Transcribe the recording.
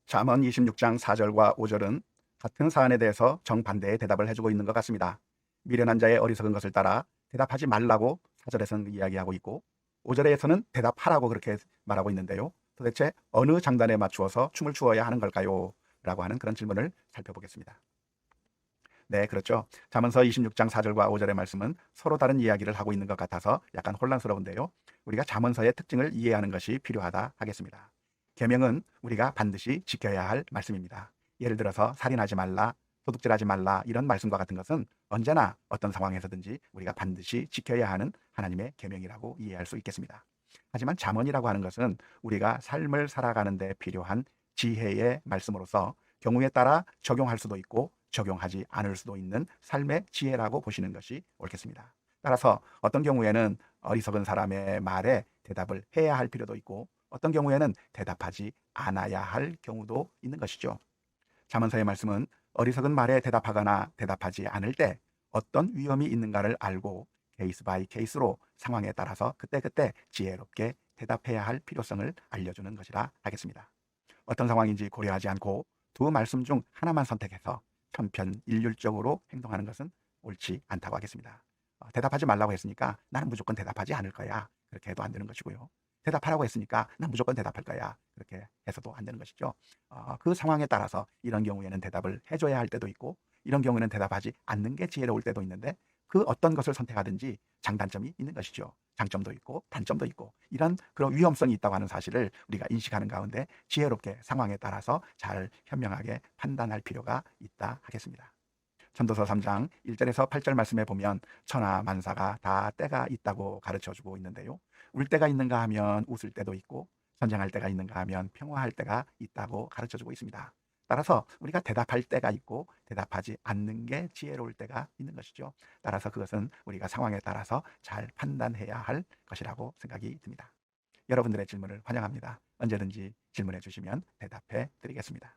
잠언 26장 4절과 5절은 같은 사안에 대해서 정반대의 대답을 해주고 있는 것 같습니다. 미련한 자의 어리석은 것을 따라 대답하지 말라고 4절에서는 이야기하고 있고 5절에서는 대답하라고 그렇게 말하고 있는데요. 도대체 어느 장단에 맞추어서 춤을 추어야 하는 걸까요? 라고 하는 그런 질문을 살펴보겠습니다. 네, 그렇죠. 잠언서 26장 4절과 5절의 말씀은 서로 다른 이야기를 하고 있는 것 같아서 약간 혼란스러운데요. 우리가 잠언서의 특징을 이해하는 것이 필요하다 하겠습니다. 계명은 우리가 반드시 지켜야 할 말씀입니다. 예를 들어서 살인하지 말라, 도둑질하지 말라 이런 말씀과 같은 것은 언제나 어떤 상황에서든지 우리가 반드시 지켜야 하는 하나님의 계명이라고 이해할 수 있겠습니다. 하지만 잠언이라고 하는 것은 우리가 삶을 살아가는 데 필요한 지혜의 말씀으로서 경우에 따라 적용할 수도 있고 적용하지 않을 수도 있는 삶의 지혜라고 보시는 것이 옳겠습니다. 따라서 어떤 경우에는 어리석은 사람의 말에 대답을 해야 할 필요도 있고 어떤 경우에는 대답하지 않아야 할 경우도 있는 것이죠. 잠언서의 말씀은 어리석은 말에 대답하거나 대답하지 않을 때 어떤 위험이 있는가를 알고 케이스 바이 케이스로 상황에 따라서 그때그때 지혜롭게 대답해야 할 필요성을 알려주는 것이라 하겠습니다. 어떤 상황인지 고려하지 않고 두 말씀 중 하나만 선택해서 편편일률적으로 행동하는 것은 옳지 않다고 하겠습니다. 대답하지 말라고 했으니까 나는 무조건 대답하지 않을 거야. 그렇게 해도 안 되는 것이고요. 대답하라고 했으니까 난 무조건 대답할 거야. 그렇게 해서도 안 되는 것이죠. 그 상황에 따라서 이런 경우에는 대답을 해줘야 할 때도 있고 이런 경우에는 대답하지 않는 게 지혜로울 때도 있는데 그 어떤 것을 선택하든지 장단점이 있는 것이죠. 장점도 있고 단점도 있고 이런 그런 위험성이 있다고 하는 사실을 우리가 인식하는 가운데 지혜롭게 상황에 따라서 잘 현명하게 판단할 필요가 있다 하겠습니다. 전도서 3장 1절에서 8절 말씀에 보면 천하 만사가 다 때가 있다고 가르쳐 주고 있는데요. 울 때가 있는가 하면 웃을 때도 있고 전쟁할 때가 있는가 하면 평화할 때가 있다고 가르쳐 주고 있습니다. 따라서 우리가 대답할 때가 있고 대답하지 않는 게 지혜로울 때가 있는 것이죠. 따라서 그것은 우리가 상황에 따라서 잘 판단해야 할 것이라고 생각이 듭니다. 여러분들의 질문을 환영합니다. 언제든지 질문해 주시면 대답해 드리겠습니다.